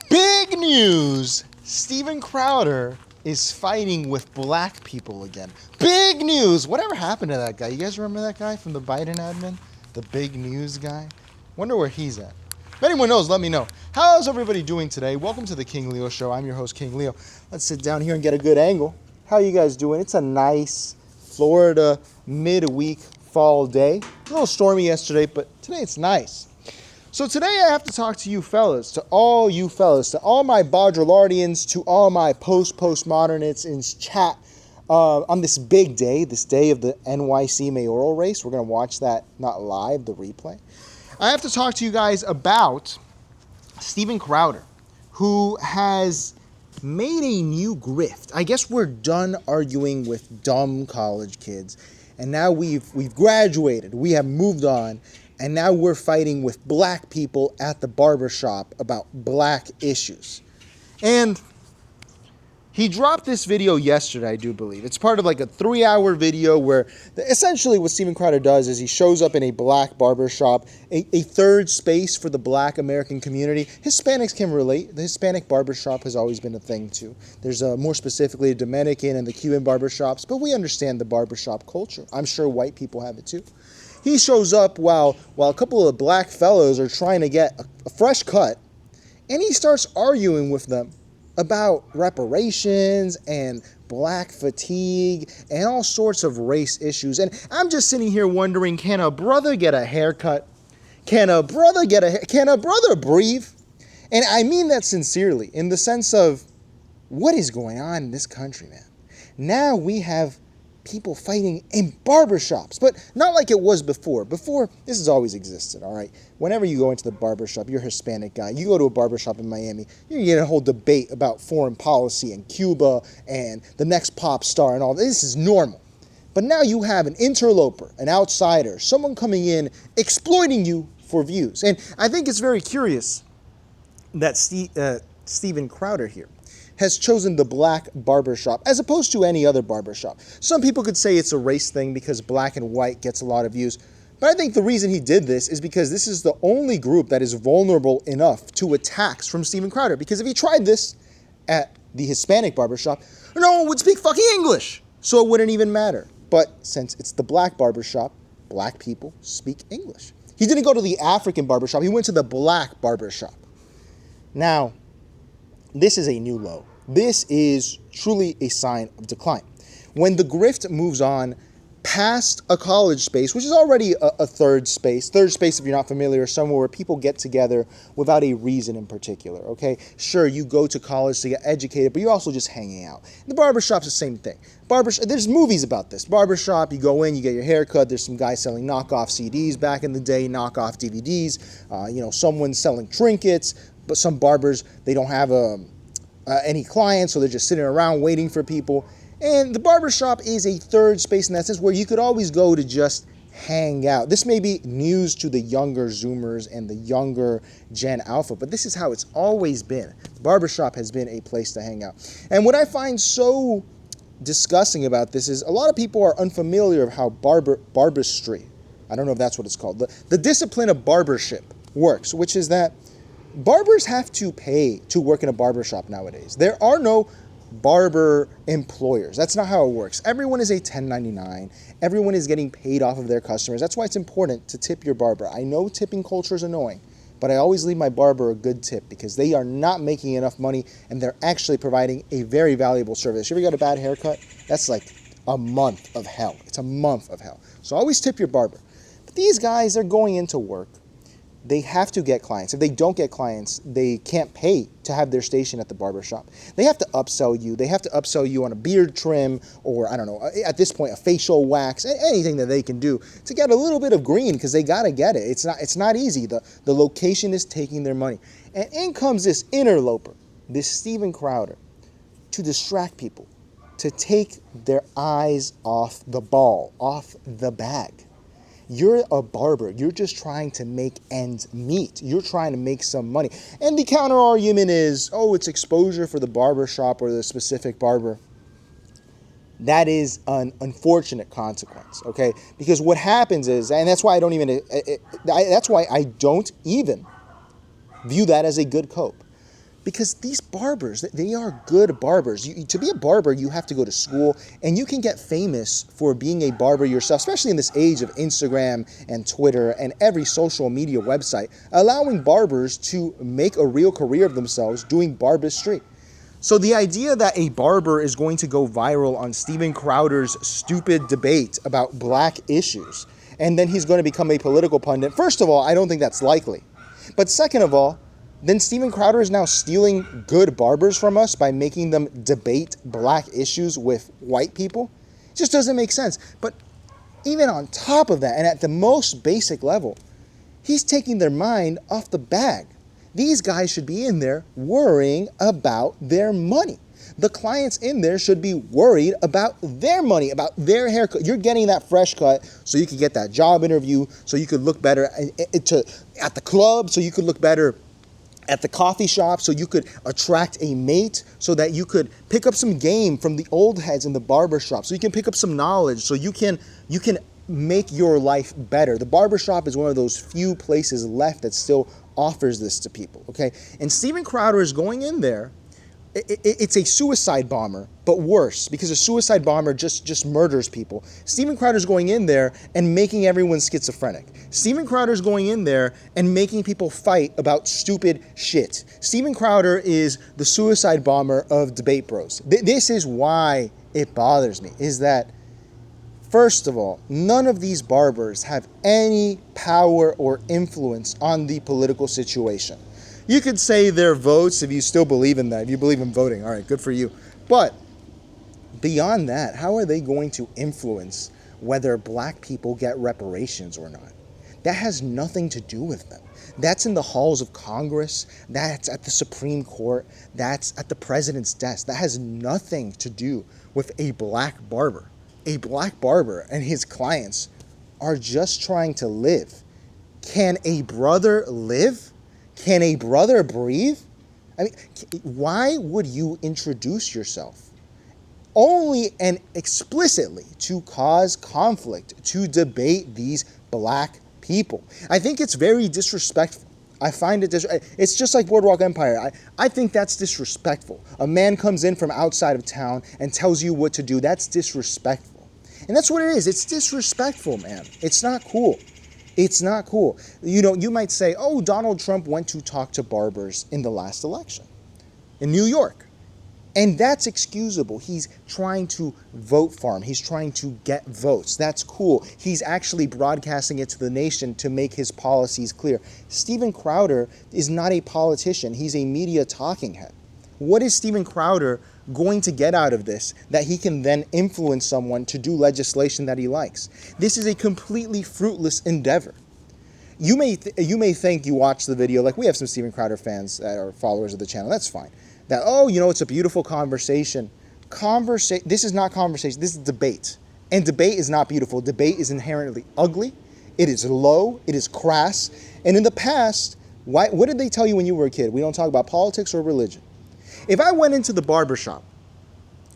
Big news! Steven Crowder is fighting with black people again. Big news! Whatever happened to that guy? You guys remember that guy from the Biden admin? The big news guy? Wonder where he's at. If anyone knows, let me know. How's everybody doing today? Welcome to the King Leo Show. I'm your host, King Leo. Let's sit down here and get a good angle. How are you guys doing? It's a nice Florida midweek fall day. A little stormy yesterday, but today it's nice. So today I have to talk to you fellas, to all my Baudrillardians, to all my postmodernists in chat on this big day, this day of the NYC mayoral race. We're going to watch that, not live, the replay. I have to talk to you guys about Steven Crowder, who has made a new grift. I guess we're done arguing with dumb college kids, and now we've graduated, we have moved on. And now we're fighting with black people at the barbershop about black issues. And he dropped this video yesterday, I do believe. It's part of like a 3-hour video where essentially what Steven Crowder does is he shows up in a black barbershop, a third space for the black American community. Hispanics can relate. The Hispanic barbershop has always been a thing too. There's more specifically a Dominican and the Cuban barbershops, but we understand the barbershop culture. I'm sure white people have it too. He shows up while a couple of black fellows are trying to get a fresh cut, and he starts arguing with them about reparations and black fatigue and all sorts of race issues. And I'm just sitting here wondering, can a brother get a haircut? Can a brother breathe? And I mean that sincerely, in the sense of what is going on in this country, man. Now we have people fighting in barbershops, but not like it was before. Before, this has always existed, all right? Whenever you go into the barbershop, you're a Hispanic guy, you go to a barbershop in Miami, you're getting a whole debate about foreign policy and Cuba and the next pop star and all. This is normal. But now you have an interloper, an outsider, someone coming in exploiting you for views. And I think it's very curious that Steven Crowder here has chosen the black barbershop as opposed to any other barbershop. Some people could say it's a race thing because black and white gets a lot of views. But I think the reason he did this is because this is the only group that is vulnerable enough to attacks from Steven Crowder. Because if he tried this at the Hispanic barbershop, no one would speak fucking English. So it wouldn't even matter. But since it's the black barbershop, black people speak English. He didn't go to the African barbershop. He went to the black barbershop. Now, this is a new low. This is truly a sign of decline. When the grift moves on past a college space, which is already a third space if you're not familiar, somewhere where people get together without a reason in particular, okay? Sure, you go to college to get educated, but you're also just hanging out. The barbershop's the same thing. There's movies about this. Barbershop, you go in, you get your hair cut, there's some guy selling knockoff CDs back in the day, knockoff DVDs, someone's selling trinkets, but some barbers, they don't have any clients, so they're just sitting around waiting for people. And the barbershop is a third space in that sense where you could always go to just hang out. This may be news to the younger Zoomers and the younger Gen Alpha, but this is how it's always been. The barbershop has been a place to hang out. And what I find so disgusting about this is a lot of people are unfamiliar of how barbistry, I don't know if that's what it's called, the discipline of barbership works, which is that barbers have to pay to work in a barbershop nowadays. There are no barber employers. That's not how it works. Everyone is a 1099. Everyone is getting paid off of their customers. That's why it's important to tip your barber. I know tipping culture is annoying, but I always leave my barber a good tip because they are not making enough money and they're actually providing a very valuable service. You ever got a bad haircut? That's like a month of hell. It's a month of hell. So always tip your barber. But these guys are going into work. They have to get clients. If they don't get clients, they can't pay to have their station at the barbershop. They have to upsell you. They have to upsell you on a beard trim or, I don't know, at this point, a facial wax, anything that they can do to get a little bit of green because they got to get it. It's not easy. The location is taking their money. And in comes this interloper, this Steven Crowder, to distract people, to take their eyes off the ball, off the bag. You're a barber. You're just trying to make ends meet. You're trying to make some money. And the counter argument is, oh, it's exposure for the barbershop or the specific barber. That is an unfortunate consequence, okay? Because what happens is, and that's why I don't even view that as a good cope. Because these barbers, they are good barbers. To be a barber, you have to go to school, and you can get famous for being a barber yourself, especially in this age of Instagram and Twitter and every social media website, allowing barbers to make a real career of themselves doing barbistry. So the idea that a barber is going to go viral on Steven Crowder's stupid debate about black issues, and then he's going to become a political pundit, first of all, I don't think that's likely. But second of all, then Steven Crowder is now stealing good barbers from us by making them debate black issues with white people. It just doesn't make sense. But even on top of that, and at the most basic level, he's taking their mind off the bag. These guys should be in there worrying about their money. The clients in there should be worried about their money, about their haircut. You're getting that fresh cut so you can get that job interview, so you could look better at the club, so you could look better at the coffee shop, so you could attract a mate, so that you could pick up some game from the old heads in the barber shop, so you can pick up some knowledge, so you can make your life better. The barber shop is one of those few places left that still offers this to people, okay? And Steven Crowder is going in there. It's a suicide bomber, but worse, because a suicide bomber just murders people. Steven Crowder's going in there and making everyone schizophrenic. Steven Crowder's going in there and making people fight about stupid shit. Steven Crowder is the suicide bomber of debate bros. This is why it bothers me, is that, first of all, none of these barbers have any power or influence on the political situation. You could say their votes if you still believe in that. If you believe in voting, all right, good for you. But beyond that, how are they going to influence whether black people get reparations or not? That has nothing to do with them. That's in the halls of Congress. That's at the Supreme Court. That's at the president's desk. That has nothing to do with a black barber. A black barber and his clients are just trying to live. Can a brother live? Can a brother breathe? I mean, why would you introduce yourself? Only and explicitly to cause conflict, to debate these black people. I think it's very disrespectful. I find it it's just like Boardwalk Empire. I think that's disrespectful. A man comes in from outside of town and tells you what to do. That's disrespectful. And that's what it is. It's disrespectful, man. It's not cool. It's not cool. You know, you might say, oh, Donald Trump went to talk to barbers in the last election in New York. And that's excusable. He's trying to vote farm. He's trying to get votes. That's cool. He's actually broadcasting it to the nation to make his policies clear. Steven Crowder is not a politician. He's a media talking head. What is Steven Crowder going to get out of this that he can then influence someone to do legislation that he likes? This is a completely fruitless endeavor. You may think you watch the video, like we have some Steven Crowder fans that are followers of the channel. That's fine. That, oh, you know, it's a beautiful conversation. This is not conversation. This is debate. And debate is not beautiful. Debate is inherently ugly. It is low. It is crass. And in the past, what did they tell you when you were a kid? We don't talk about politics or religion. If I went into the barbershop,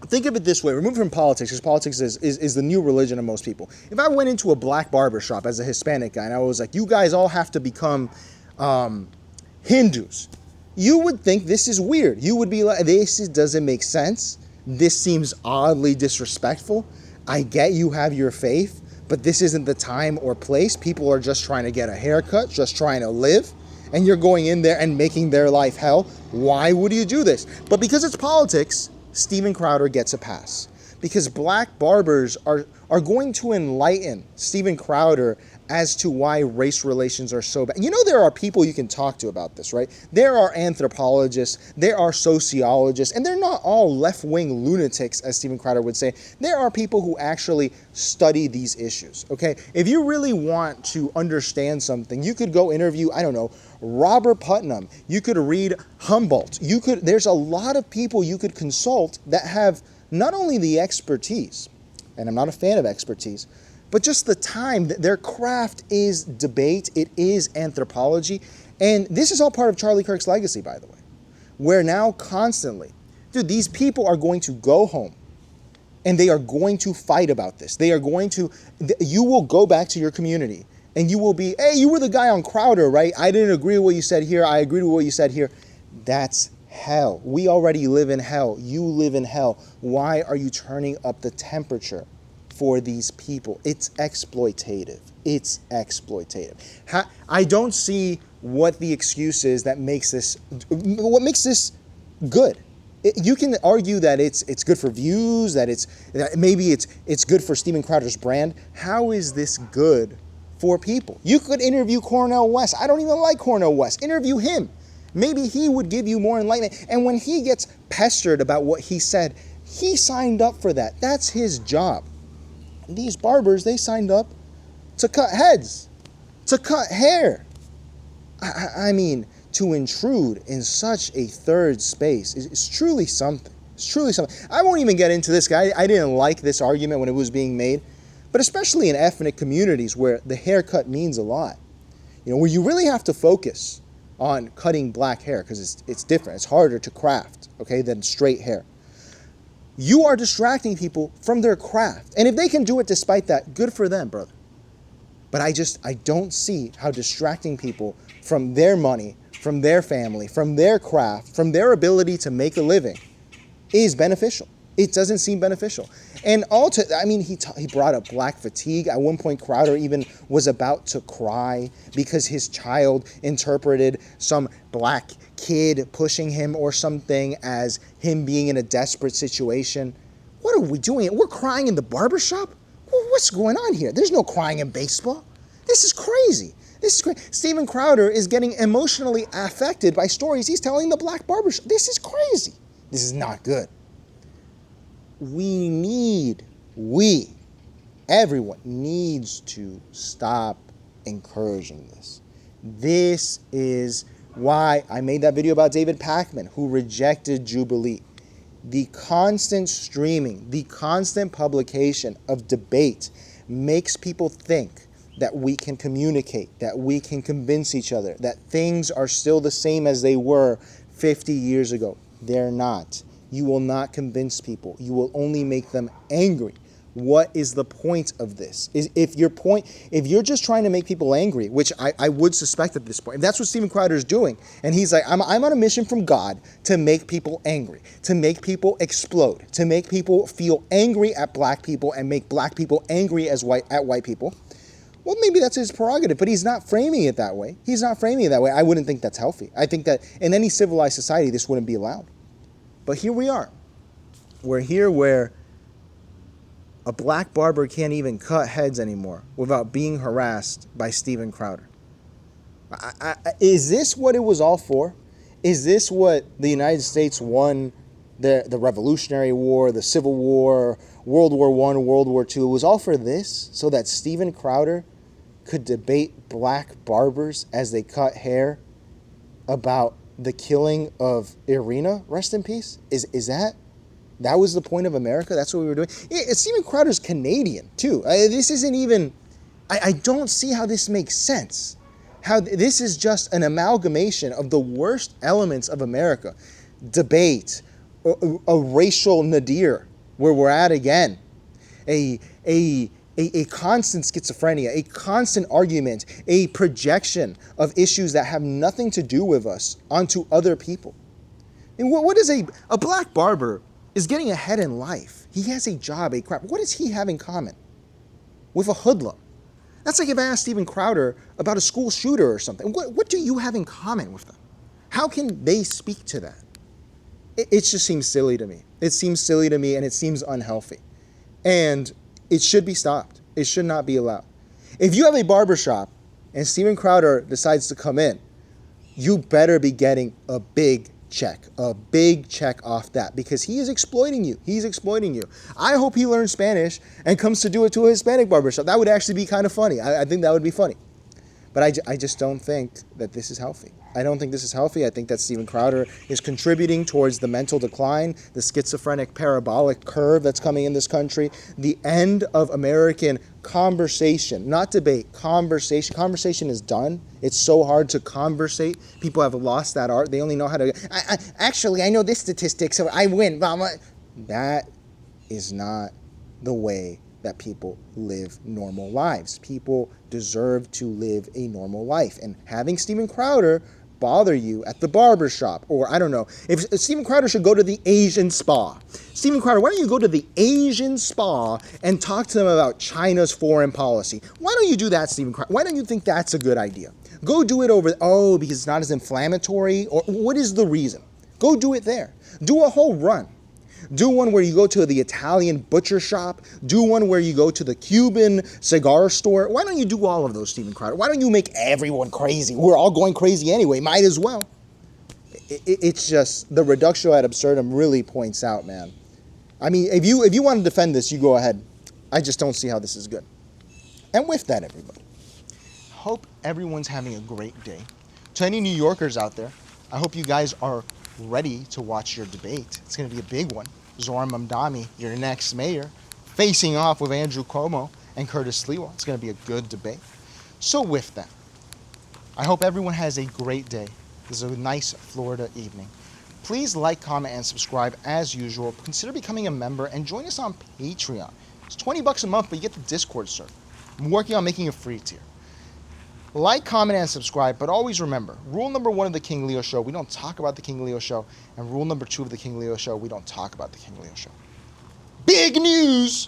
think of it this way, remove from politics, because politics is the new religion of most people. If I went into a black barbershop as a Hispanic guy, and I was like, you guys all have to become Hindus, you would think this is weird. You would be like, this doesn't make sense. This seems oddly disrespectful. I get you have your faith, but this isn't the time or place. People are just trying to get a haircut, just trying to live. And you're going in there and making their life hell. Why would you do this? But because it's politics, Steven Crowder gets a pass. Because black barbers are going to enlighten Steven Crowder as to why race relations are so bad. You know, there are people you can talk to about this, right? There are anthropologists, there are sociologists, and they're not all left-wing lunatics, as Steven Crowder would say. There are people who actually study these issues, okay? If you really want to understand something, you could go interview, I don't know, Robert Putnam. You could read Humboldt. There's a lot of people you could consult that have not only the expertise, and I'm not a fan of expertise, but just the time. Their craft is debate. It is anthropology. And this is all part of Charlie Kirk's legacy, by the way, where now constantly, dude, these people are going to go home and they are going to fight about this. You will go back to your community and you will be, hey, you were the guy on Crowder, right? I didn't agree with what you said here. I agreed with what you said here. That's hell. We already live in hell. You live in hell. Why are you turning up the temperature for these people? It's exploitative. It's exploitative. I don't see what the excuse is that makes this, what makes this good. You can argue that it's good for views, that maybe it's good for Steven Crowder's brand. How is this good for people? You could interview Cornel West. I don't even like Cornel West. Interview him. Maybe he would give you more enlightenment. And when he gets pestered about what he said, he signed up for that. That's his job. These barbers, they signed up to cut heads, to cut hair. I mean, to intrude in such a third space is truly something. It's truly something. I won't even get into this guy. I didn't like this argument when it was being made, but especially in ethnic communities where the haircut means a lot, where you really have to focus on cutting black hair because it's different. It's harder to craft, than straight hair. You are distracting people from their craft. And if they can do it despite that, good for them, brother. But I don't see how distracting people from their money, from their family, from their craft, from their ability to make a living is beneficial. It doesn't seem beneficial. And he brought up black fatigue. At one point, Crowder even was about to cry because his child interpreted some black kid pushing him or something as him being in a desperate situation. What are we doing? We're crying in the barbershop? What's going on here? There's no crying in baseball. This is crazy. Steven Crowder is getting emotionally affected by stories he's telling the black barbershop. This is crazy. This is not good. Everyone needs to stop encouraging this. This is why I made that video about David Pakman, who rejected Jubilee. The constant streaming, the constant publication of debate makes people think that we can communicate, that we can convince each other, that things are still the same as they were 50 years ago. They're not. You will not convince people. You will only make them angry. What is the point of this? If you're just trying to make people angry, which I would suspect at this point, if that's what Steven Crowder is doing, and he's like, I'm on a mission from God to make people angry, to make people explode, to make people feel angry at black people and make black people angry at white people. Well, maybe that's his prerogative, but he's not framing it that way. I wouldn't think that's healthy. I think that in any civilized society, this wouldn't be allowed. But here we are. We're here where a black barber can't even cut heads anymore without being harassed by Steven Crowder. Is this what it was all for? Is this what the United States won the Revolutionary War, the Civil War, World War I, World War II? It was all for this so that Steven Crowder could debate black barbers as they cut hair about the killing of Irina, rest in peace? Is that was the point of America? That's what we were doing? Steven Crowder's Canadian, too. This isn't even... I don't see how this makes sense. How this is just an amalgamation of the worst elements of America. Debate, a racial nadir, where we're at again. A constant schizophrenia, a constant argument, a projection of issues that have nothing to do with us onto other people. And what is a black barber is getting ahead in life. He has a job, a craft. What does he have in common with a hoodlum? That's like if I asked Steven Crowder about a school shooter or something. What do you have in common with them? How can they speak to that? It just seems silly to me. It seems silly to me and it seems unhealthy. And it should be stopped. It should not be allowed. If you have a barbershop and Steven Crowder decides to come in, you better be getting a big check off that, because he is exploiting you. He's exploiting you. I hope he learns Spanish and comes to do it to a Hispanic barbershop. That would actually be kind of funny. I think that would be funny. But I just don't think that this is healthy. I don't think this is healthy. I think that Steven Crowder is contributing towards the mental decline, the schizophrenic parabolic curve that's coming in this country, the end of American conversation, not debate, conversation. Conversation is done. It's so hard to conversate. People have lost that art. They only know how to, I know this statistic, so I win. That is not the way that people live normal lives. People deserve to live a normal life. And having Steven Crowder bother you at the barber shop, or I don't know, if Steven Crowder should go to the Asian spa. Steven Crowder, why don't you go to the Asian spa and talk to them about China's foreign policy? Why don't you do that, Steven Crowder? Why don't you think that's a good idea? Go do it over, because it's not as inflammatory, or what is the reason? Go do it there. Do a whole run. Do one where you go to the Italian butcher shop. Do one where you go to the Cuban cigar store. Why don't you do all of those, Steven Crowder? Why don't you make everyone crazy? We're all going crazy anyway. Might as well. It's just, the reductio ad absurdum really points out, man. I mean, if you want to defend this, you go ahead. I just don't see how this is good. And with that, everybody, hope everyone's having a great day. To any New Yorkers out there, I hope you guys are ready to watch your debate. It's going to be a big one. Zohran Mamdani, your next mayor, facing off with Andrew Cuomo and Curtis Sliwa. It's going to be a good debate. So with that, I hope everyone has a great day. This is a nice Florida evening. Please like, comment, and subscribe as usual. Consider becoming a member and join us on Patreon. It's $20 a month, but you get the Discord server. I'm working on making a free tier. Like, comment, and subscribe, but always remember, rule number 1 of the King Leo Show, we don't talk about the King Leo Show, and rule number 2 of the King Leo Show, we don't talk about the King Leo Show. Big news!